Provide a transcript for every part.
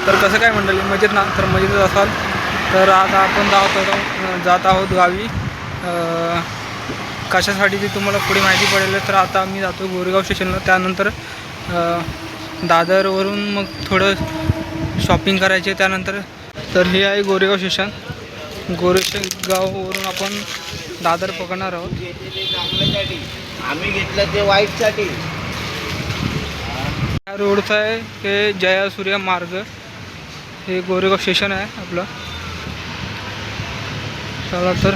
तर कसं काय मंडळी, मजेत ना? तर मजेतच असाल तर आता आपण जात आहोत गावी. कशासाठी ती तुम्हाला पुढे माहिती पडेल. तर आता मी जातो गोरेगाव स्टेशनला, त्यानंतर दादरवरून मग थोडं शॉपिंग करायचे त्यानंतर. तर हे आहे गोरेगाव स्टेशन. गोरेगाववरून आपण दादर पकडणार आहोत. आम्ही घेतलं ते वाईटसाठी. या रोडचं आहे हे जया सूर्या मार्ग. हे गोरेगाव स्टेशन आहे आपलं. चला तर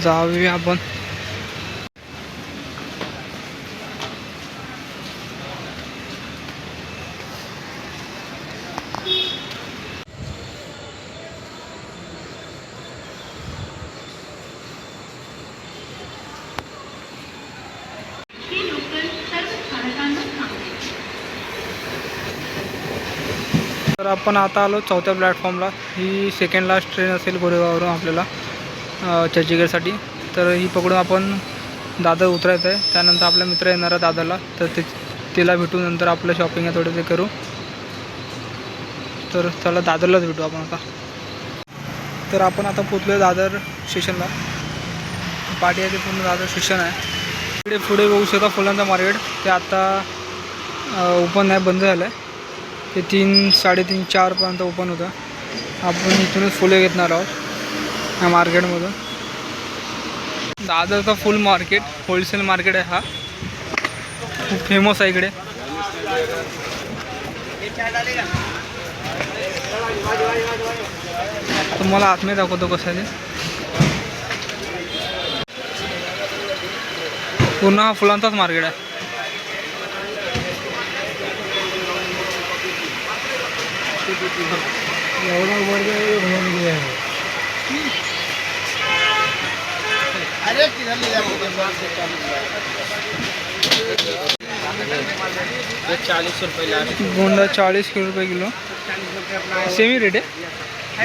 जाऊया आपण. तर आपण आता आलो 4थ्या प्लॅटफॉर्मला. ही सेकंड लास्ट ट्रेन असेल गोरेगाववरून आपल्याला चर्चगेटसाठी. तर ही पकडून आपण दादर उतरायचं आहे. त्यानंतर आपला मित्र येणार आहे दादरला, तर तिला भेटून नंतर आपलं शॉपिंग आहे थोडं ते करू. तर चला दादरलाच भेटू आपण आता. तर आपण आता पोचलो आहे दादर स्टेशनला. पाठी आहे ते पूर्ण दादर स्टेशन आहे. इकडे पुढे बघू शकता फुलांचा मार्केट. ते आता ओपन नाही, बंद झालं आहे. ते 3, 3:30, 4पर्यंत ओपन होतं. आपण इथूनच फुले घेणार आहोत ह्या मार्केटमधून. दादरचा फुल मार्केट, होलसेल मार्केट आहे हा. खूप फेमस आहे इकडे. तुम्हाला आतमध्ये दाखवतो कसं आहे. पूर्ण हा फुलांचाच मार्केट आहे. अरे किधर ले जाओ? 40 रुपये लास्ट. गोंडा 40 रुपये किलो. सेमी रेट है,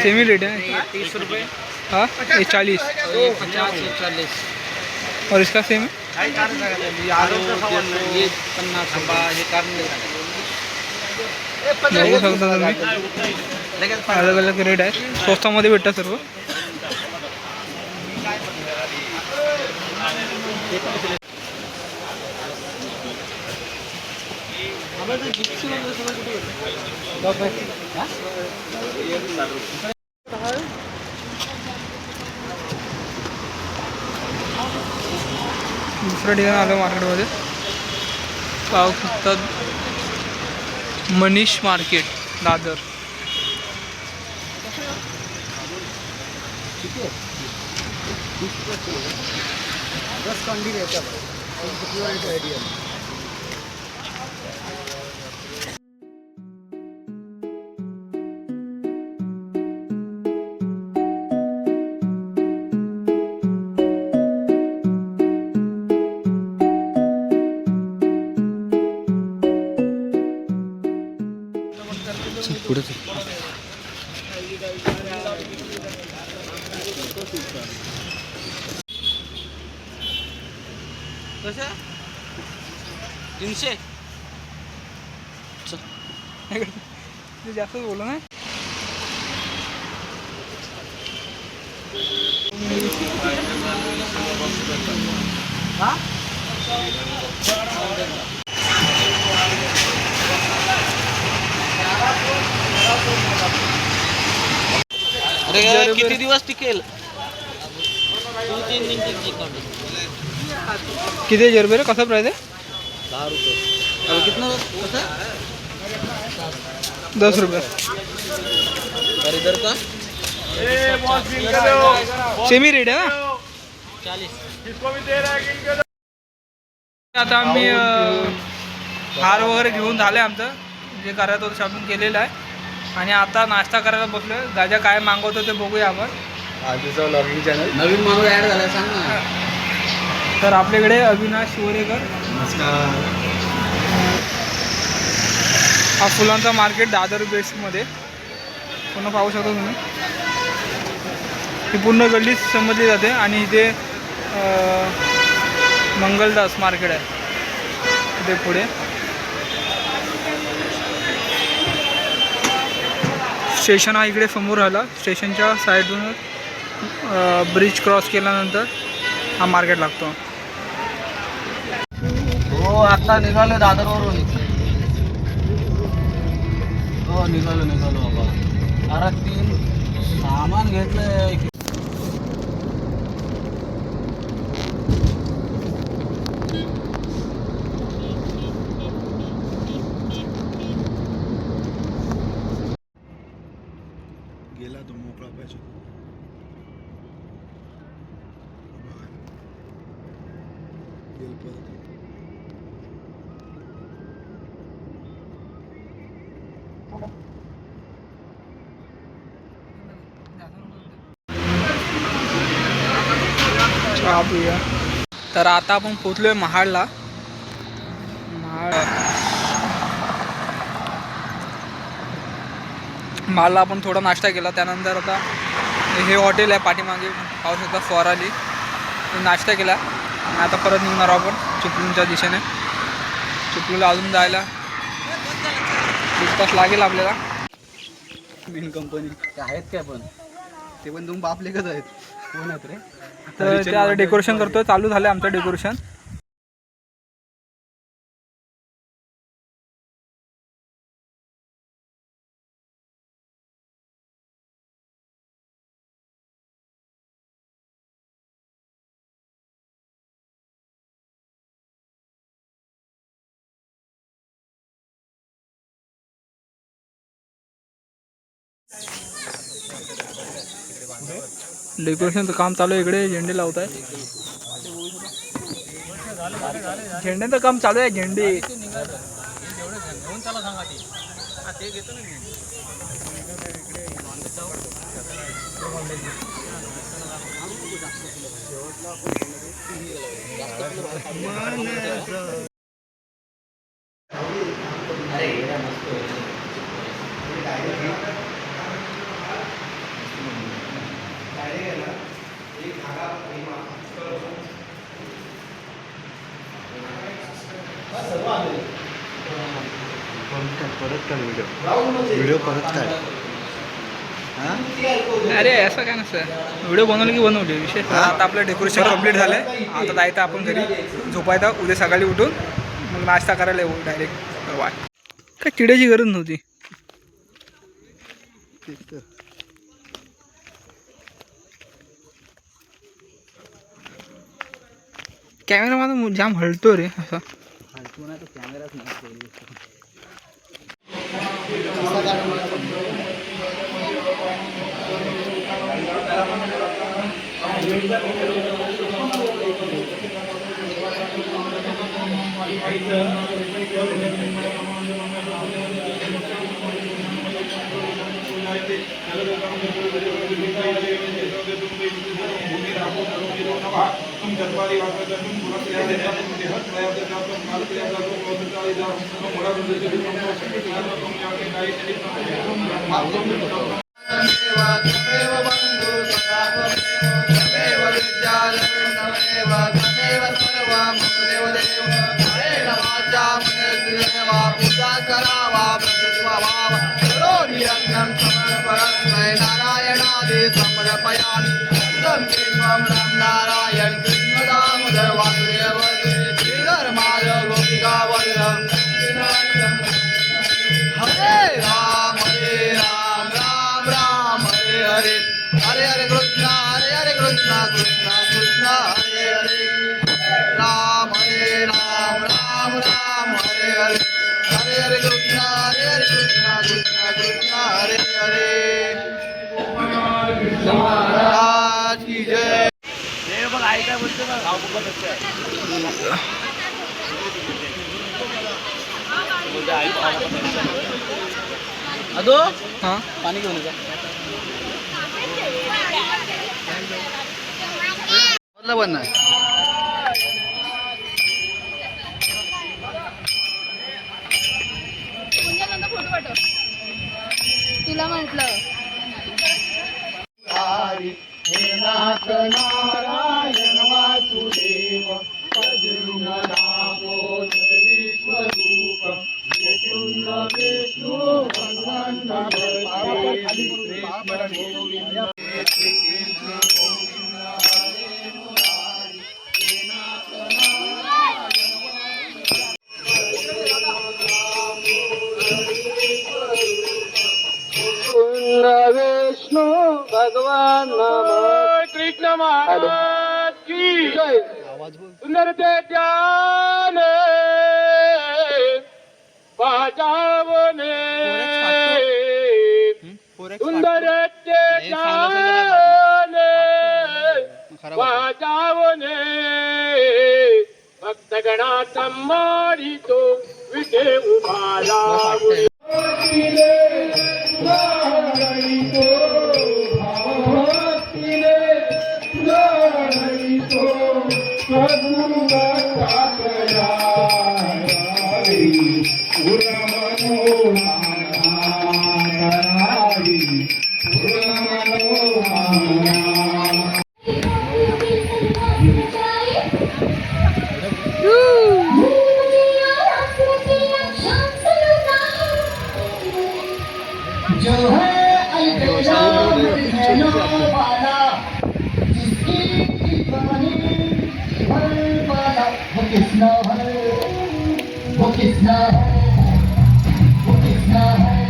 सेमी रेट है. 30 रुपये. हाँ, ये 40 40. और इसका सेम है. ये 50 बघू शकता तुम्ही, अलग अलग रेट आहे. स्वस्तामध्ये भेटतात सर्व. दुसऱ्या ठिकाणी आलं मार्केटमध्ये. पाहू शकतात मनीष मार्केट दादर. पुढे कसं 300. जास्त बोलू ना. अरे किती दिवस टिकेल? 2-3 दिन किती रुपये रे? कसा प्राइस आहे? 10 रुपये. अरे कितना कसं? 10 रुपये. और इधर का सेमी रेट आहे ना. 40. आता आम्ही हार वगैरे घेऊन झालं आहे आमचं. जे करायचं होतं शॉपिंग केलेलं आहे. आणि आता नाश्ता करायला बसलो आहे. दादा काय मागवतो ते बघूया आपण. आजचा लॉगिंग चॅनल नवीन माणूस ॲड झाला, सांग ना. तर आपल्याकडे अविनाश शिवरेकर. नमस्कार. हा फुलांचा मार्केट दादर बेस्टमध्ये पूर्ण पाहू शकता तुम्ही. ही पूर्ण गल्लीच समजली जाते. आणि इथे मंगलदास मार्केट आहे इथे पुढे. स्टेशन हा इकडे समोर राहिला. स्टेशनच्या साईडूनच ब्रिज क्रॉस केल्यानंतर हा मार्केट लागतो. हो आता निघालो दादरवरून. हो निघालो बाबा. अरे 3 सामान घेतलंय. गेला तो मोकळा पाहिजे. चहा पिऊया. तर आता आपण पोचलोय महाडला. महाडला आपण थोडा नाश्ता केला. त्यानंतर आता हे हॉटेल आहे पाठीमागे पाहू शकता फॉराली. नाश्ता केला आणि आता परत निघणार आहोत आपण चिपळूणच्या दिशेने. चिपळूणला अजून जायला 20 तास लागेल आपल्याला. मेन कंपनी ते आहेत काय पण ते पण तुम्ही बाप लेखच आहेत. कोण आहेत रे? तर ते आता डेकोरेशन करतोय. चालू झालं आमचं डेकोरेशन. डेकोरेशनचं काम चालू आहे. इकडे झेंडे लावत आहे. झेंड्याचं काम चालू आहे. झेंडे परत काढ व्हिडिओ परत काढ. अरे असं काय नसतं. व्हिडिओ बनवलं की बनवले विषय. आता आपलं डेकोरेशन कम्प्लीट झालं आहे. आता जायचं आपण घरी झोपायचं. उद्या सकाळी उठून मग नाश्ता करायला येऊ डायरेक्ट. वाट काय चिड्याची गरज नव्हती. कॅमेरा माझा जाम हलतो रे असा. कॅमेराच नाही. नारायणादि समर्पयामि. नारायण कृष्ण दामोदर वासुदेव श्रीधर माधव गोपिका वल्लभ. हरे राम राम राम हरे हरे. हरे हरे कृष्ण कृष्ण कृष्ण हरे हरे. राम राम राम हरे हरे. हरे हरे कृष्ण कृष्ण कृष्ण हरे हरे. महाराज की जय. अदो हां पाणी घेऊन जा. बन नाही. तुला म्हटलं हे नाथ नारायण वासुदेव विश्वरूप विष्णू भगवान विष्णू भगवान कृष्ण महाराज की जय. सुंदर ते ध्यान वाजावने सुंदर ते ध्यान वाजावने भक्तगणा संमारितो विखे उभाला जो है अलविदा कहने वाला जिसकी दीवानी हर वाला वो किसना है वो किसना है वो किसना है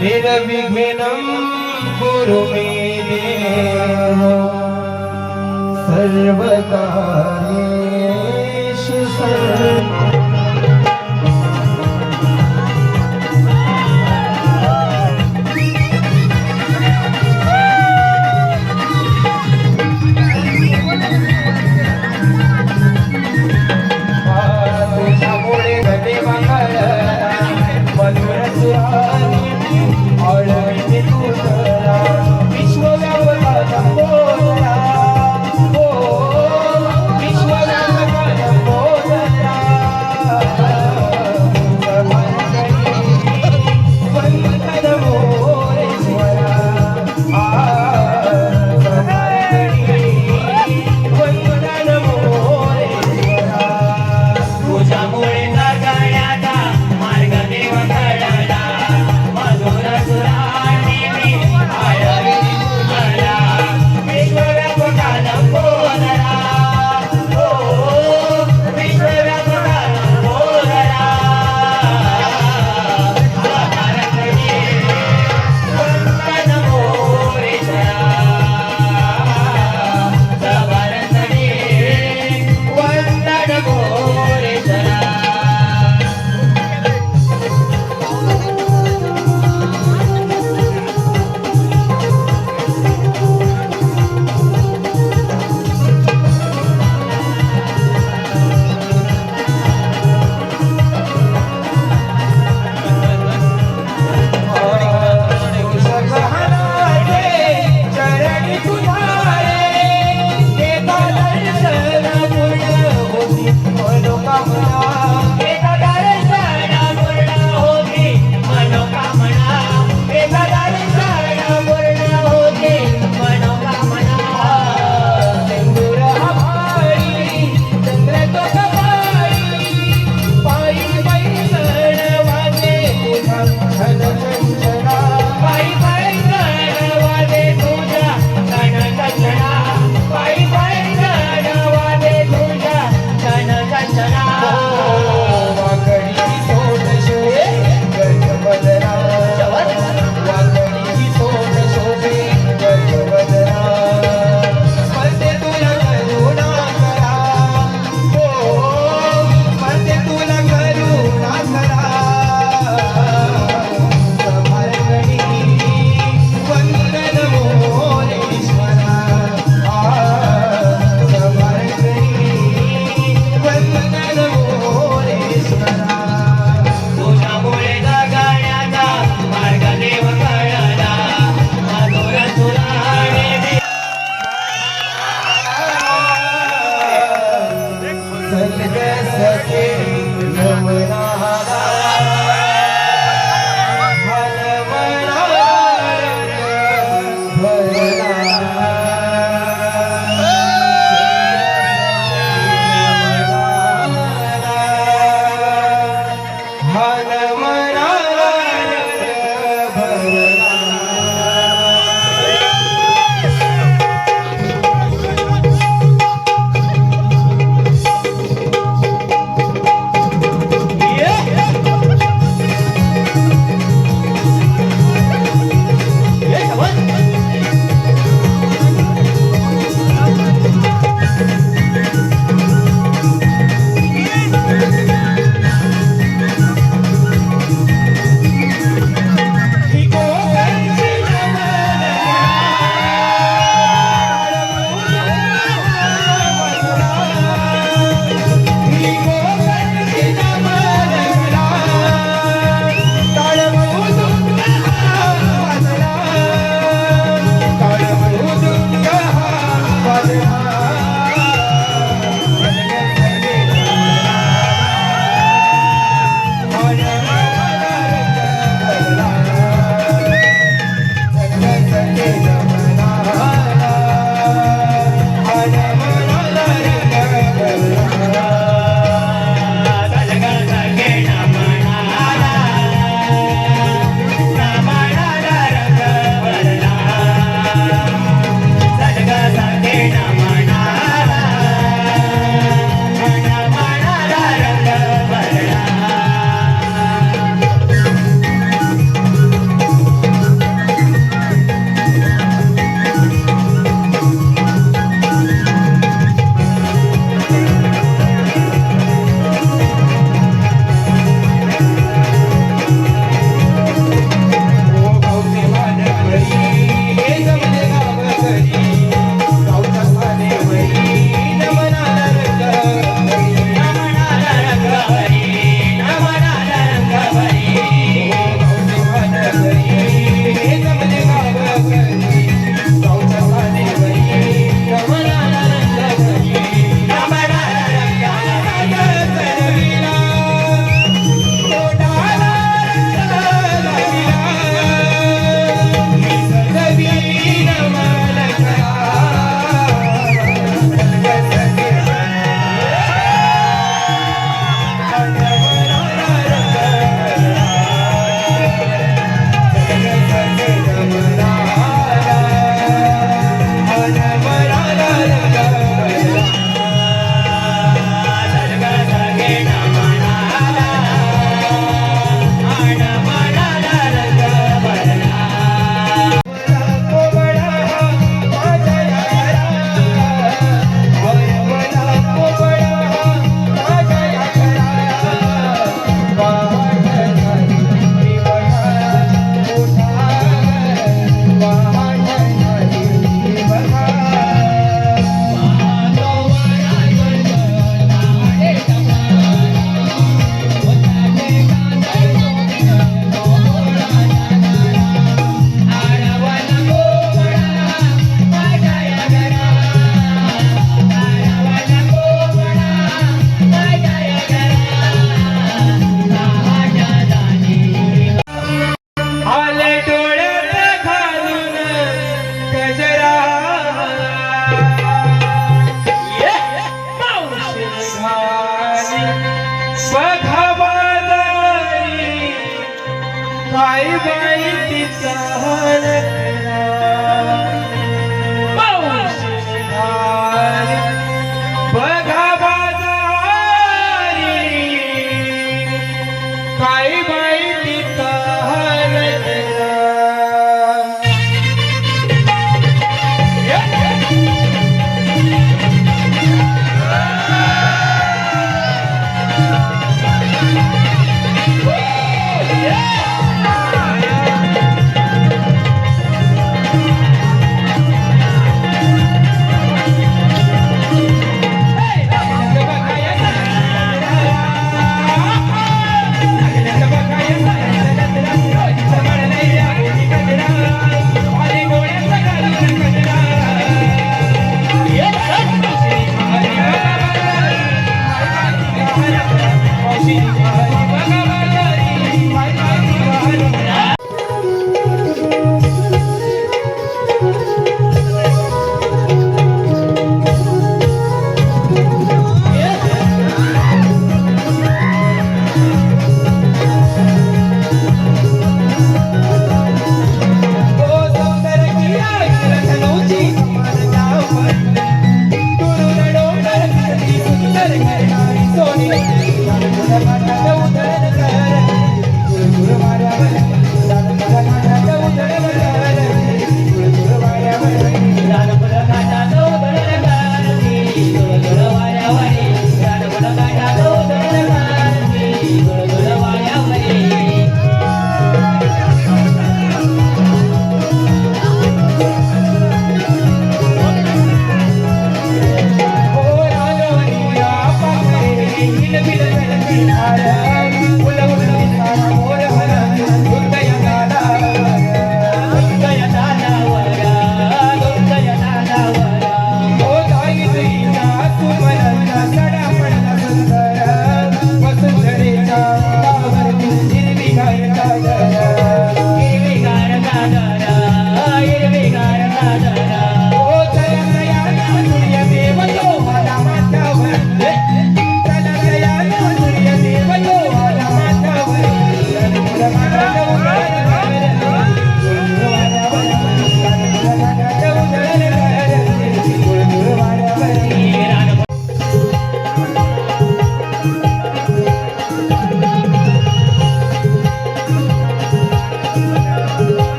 निर्विघ्नं कुरु मे देव सर्वकार्येषु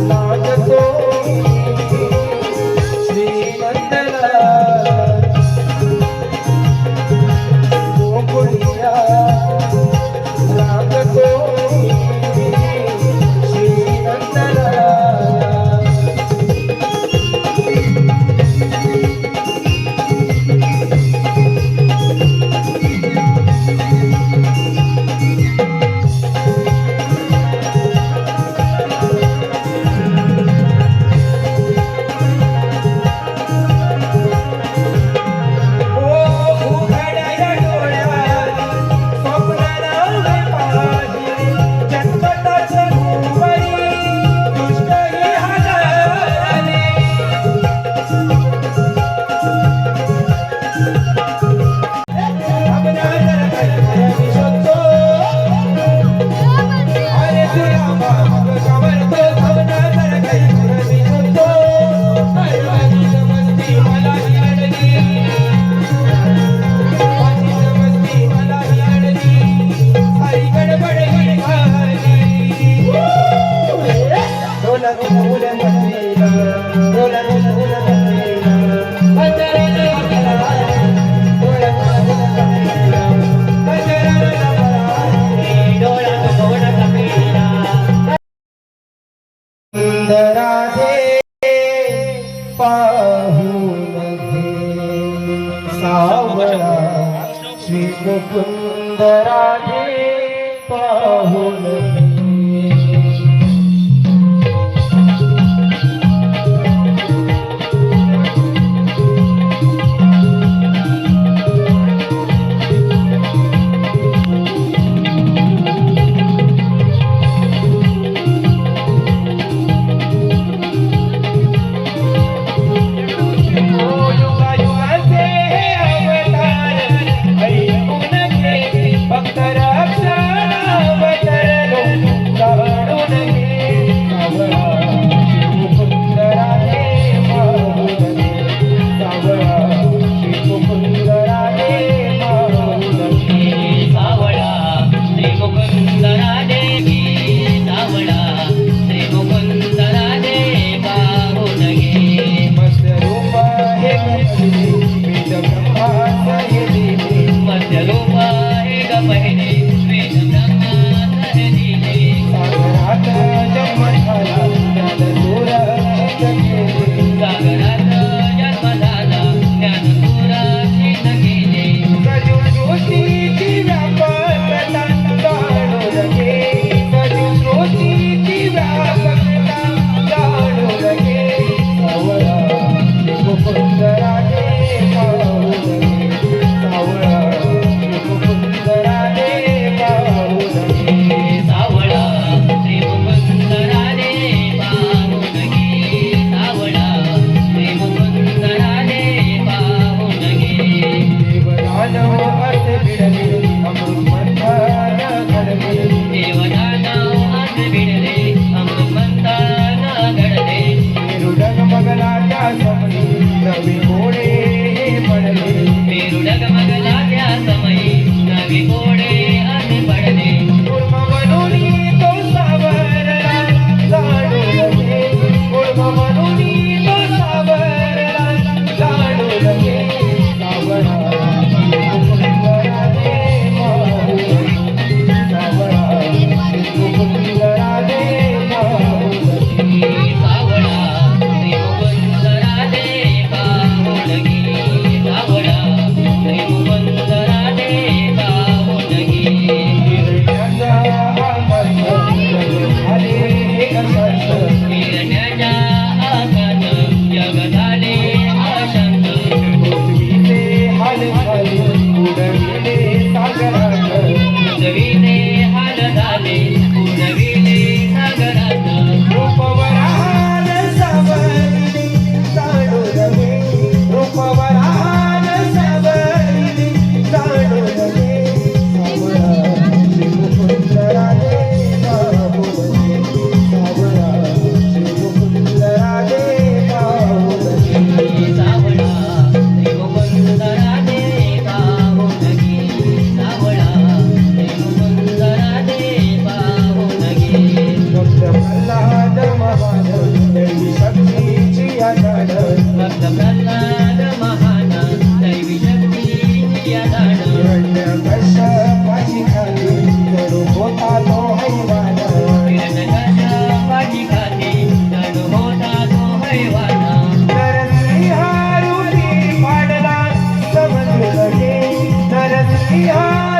लागतो श्रीमंतला गोकुळिया लागतो श्रीमंतला राधे पाहून घे सावळा श्री मुकुंद राधे पाहून घे भक्तरा ह्या